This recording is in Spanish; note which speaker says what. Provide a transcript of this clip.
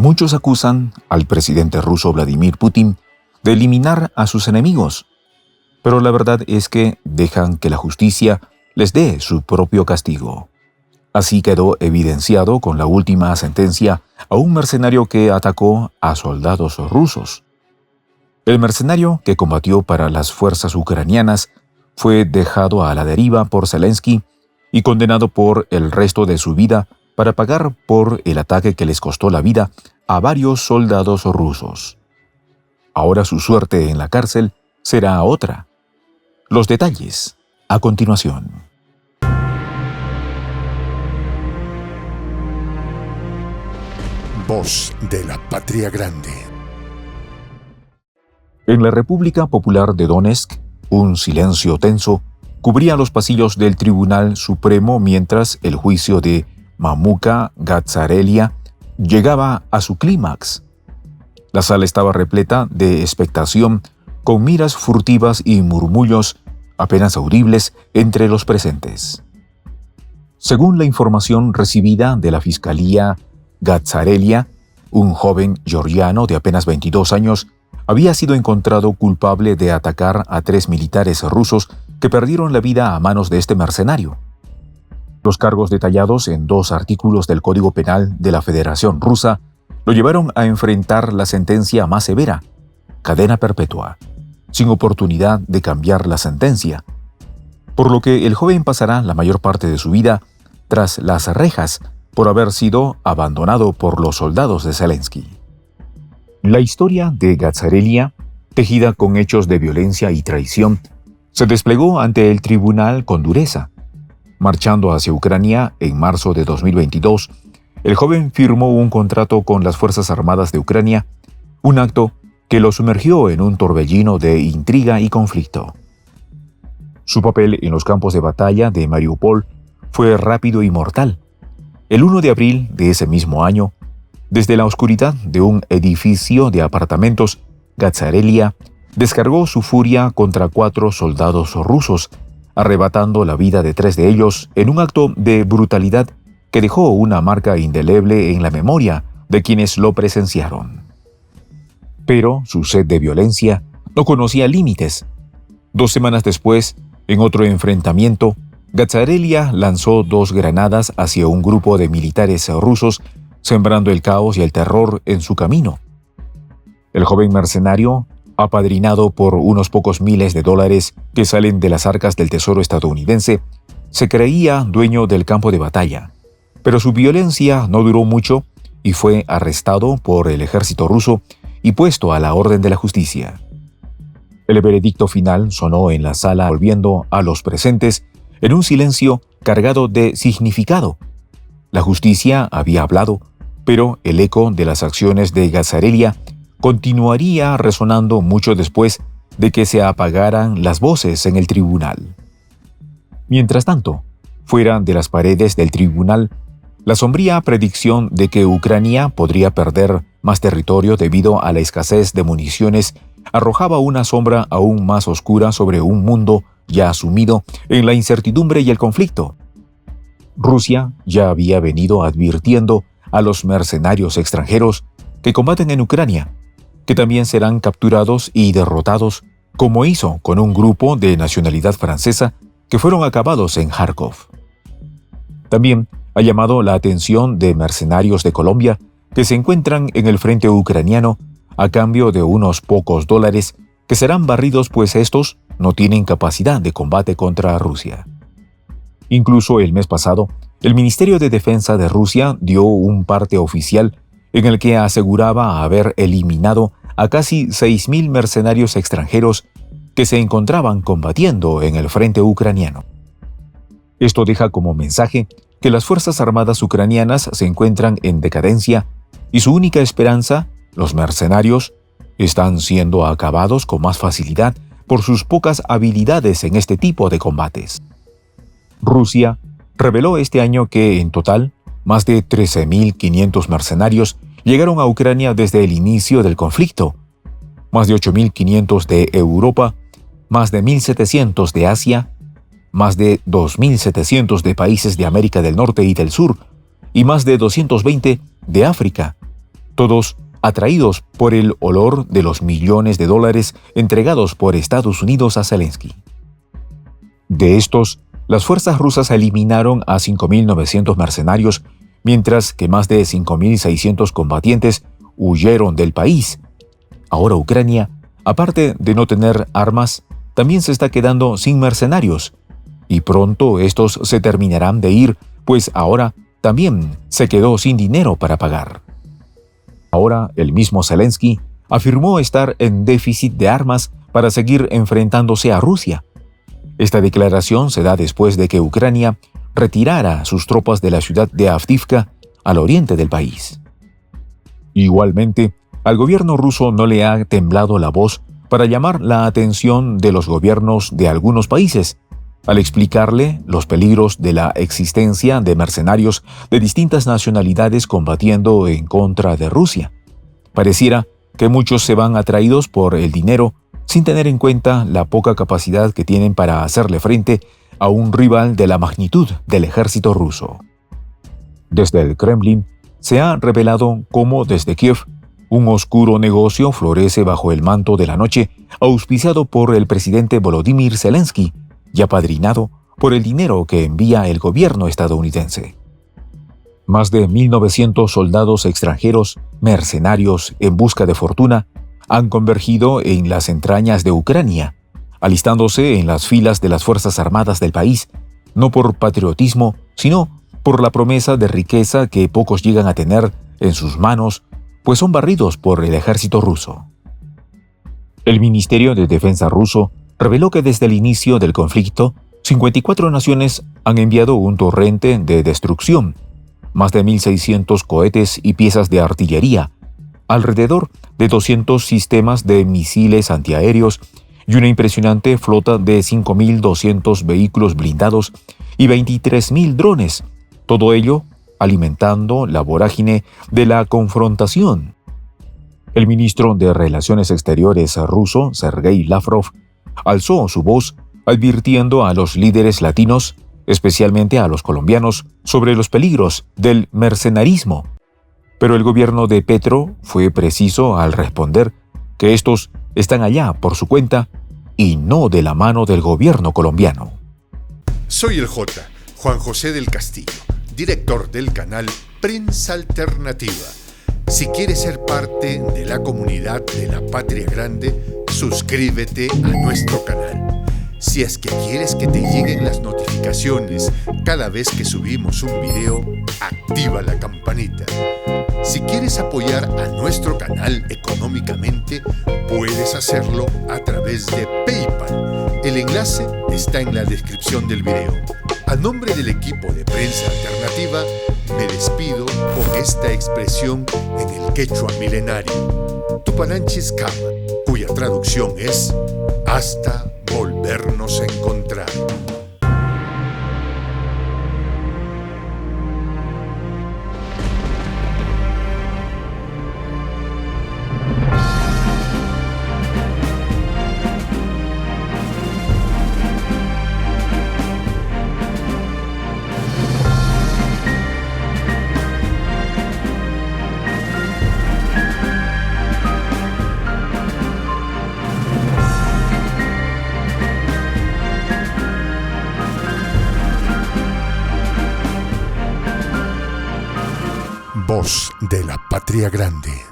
Speaker 1: Muchos acusan al presidente ruso Vladimir Putin de eliminar a sus enemigos, pero la verdad es que dejan que la justicia les dé su propio castigo. Así quedó evidenciado con la última sentencia a un mercenario que atacó a soldados rusos. El mercenario que combatió para las fuerzas ucranianas fue dejado a la deriva por Zelensky y condenado por el resto de su vida para pagar por el ataque que les costó la vida a varios soldados rusos. Ahora su suerte en la cárcel será otra. Los detalles a continuación.
Speaker 2: Voz de la Patria Grande.
Speaker 1: En la República Popular de Donetsk, un silencio tenso cubría los pasillos del Tribunal Supremo mientras el juicio de Mamuka Gatsarelia llegaba a su clímax. La sala estaba repleta de expectación, con miras furtivas y murmullos apenas audibles entre los presentes. Según la información recibida de la Fiscalía, Gatsarelia, un joven georgiano de apenas 22 años, había sido encontrado culpable de atacar a 3 militares rusos que perdieron la vida a manos de este mercenario. Los cargos detallados en 2 artículos del Código Penal de la Federación Rusa lo llevaron a enfrentar la sentencia más severa, cadena perpetua, sin oportunidad de cambiar la sentencia, por lo que el joven pasará la mayor parte de su vida tras las rejas por haber sido abandonado por los soldados de Zelensky. La historia de Gatsarelia, tejida con hechos de violencia y traición, se desplegó ante el tribunal con dureza. Marchando hacia Ucrania en marzo de 2022, el joven firmó un contrato con las Fuerzas Armadas de Ucrania, un acto que lo sumergió en un torbellino de intriga y conflicto. Su papel en los campos de batalla de Mariupol fue rápido y mortal. El 1 de abril de ese mismo año, desde la oscuridad de un edificio de apartamentos, Gatsarelia descargó su furia contra 4 soldados rusos, arrebatando la vida de 3 de ellos en un acto de brutalidad que dejó una marca indeleble en la memoria de quienes lo presenciaron. Pero su sed de violencia no conocía límites. 2 semanas después, en otro enfrentamiento, Gatsarelia lanzó 2 granadas hacia un grupo de militares rusos, sembrando el caos y el terror en su camino. El joven mercenario, apadrinado por unos pocos miles de dólares que salen de las arcas del Tesoro estadounidense, se creía dueño del campo de batalla. Pero su violencia no duró mucho y fue arrestado por el ejército ruso y puesto a la orden de la justicia. El veredicto final sonó en la sala, volviendo a los presentes en un silencio cargado de significado. La justicia había hablado, pero el eco de las acciones de Gatsarelia continuaría resonando mucho después de que se apagaran las voces en el tribunal. Mientras tanto, fuera de las paredes del tribunal, la sombría predicción de que Ucrania podría perder más territorio debido a la escasez de municiones arrojaba una sombra aún más oscura sobre un mundo ya sumido en la incertidumbre y el conflicto. Rusia ya había venido advirtiendo a los mercenarios extranjeros que combaten en Ucrania, que también serán capturados y derrotados, como hizo con un grupo de nacionalidad francesa que fueron acabados en Kharkov. También ha llamado la atención de mercenarios de Colombia que se encuentran en el frente ucraniano a cambio de unos pocos dólares que serán barridos, pues estos no tienen capacidad de combate contra Rusia. Incluso el mes pasado, el Ministerio de Defensa de Rusia dio un parte oficial en el que aseguraba haber eliminado a casi 6.000 mercenarios extranjeros que se encontraban combatiendo en el frente ucraniano. Esto deja como mensaje que las Fuerzas Armadas ucranianas se encuentran en decadencia y su única esperanza, los mercenarios, están siendo acabados con más facilidad por sus pocas habilidades en este tipo de combates. Rusia reveló este año que, en total, más de 13.500 mercenarios llegaron a Ucrania desde el inicio del conflicto, más de 8.500 de Europa, más de 1.700 de Asia, más de 2.700 de países de América del Norte y del Sur, y más de 220 de África, todos atraídos por el olor de los millones de dólares entregados por Estados Unidos a Zelensky. De estos, las fuerzas rusas eliminaron a 5.900 mercenarios, mientras que más de 5.600 combatientes huyeron del país. Ahora Ucrania, aparte de no tener armas, también se está quedando sin mercenarios, y pronto estos se terminarán de ir, pues ahora también se quedó sin dinero para pagar. Ahora el mismo Zelensky afirmó estar en déficit de armas para seguir enfrentándose a Rusia. Esta declaración se da después de que Ucrania retirara sus tropas de la ciudad de Avdiivka, al oriente del país. Igualmente, al gobierno ruso no le ha temblado la voz para llamar la atención de los gobiernos de algunos países, al explicarle los peligros de la existencia de mercenarios de distintas nacionalidades combatiendo en contra de Rusia. Pareciera que muchos se van atraídos por el dinero sin tener en cuenta la poca capacidad que tienen para hacerle frente a un rival de la magnitud del ejército ruso. Desde el Kremlin se ha revelado cómo desde Kiev un oscuro negocio florece bajo el manto de la noche, auspiciado por el presidente Volodymyr Zelensky y apadrinado por el dinero que envía el gobierno estadounidense. Más de 1.900 soldados extranjeros, mercenarios en busca de fortuna, han convergido en las entrañas de Ucrania, alistándose en las filas de las Fuerzas Armadas del país, no por patriotismo, sino por la promesa de riqueza que pocos llegan a tener en sus manos, pues son barridos por el ejército ruso. El Ministerio de Defensa ruso reveló que desde el inicio del conflicto, 54 naciones han enviado un torrente de destrucción, más de 1.600 cohetes y piezas de artillería, alrededor de 200 sistemas de misiles antiaéreos y una impresionante flota de 5.200 vehículos blindados y 23.000 drones, todo ello alimentando la vorágine de la confrontación. El ministro de Relaciones Exteriores ruso, Sergei Lavrov, alzó su voz advirtiendo a los líderes latinos, especialmente a los colombianos, sobre los peligros del mercenarismo. Pero el gobierno de Petro fue preciso al responder que estos están allá por su cuenta y no de la mano del gobierno colombiano.
Speaker 2: Soy el Juan José del Castillo, director del canal Prensa Alternativa. Si quieres ser parte de la comunidad de la Patria Grande, suscríbete a nuestro canal. Si es que quieres que te lleguen las notificaciones cada vez que subimos un video, activa la campanita. Si quieres apoyar a nuestro canal económicamente, puedes hacerlo a través de PayPal. El enlace está en la descripción del video. A nombre del equipo de Prensa Alternativa, me despido con esta expresión en el quechua milenario, Tupananchis Kama, cuya traducción es hasta volvernos a encontrar. Voz de la Patria Grande.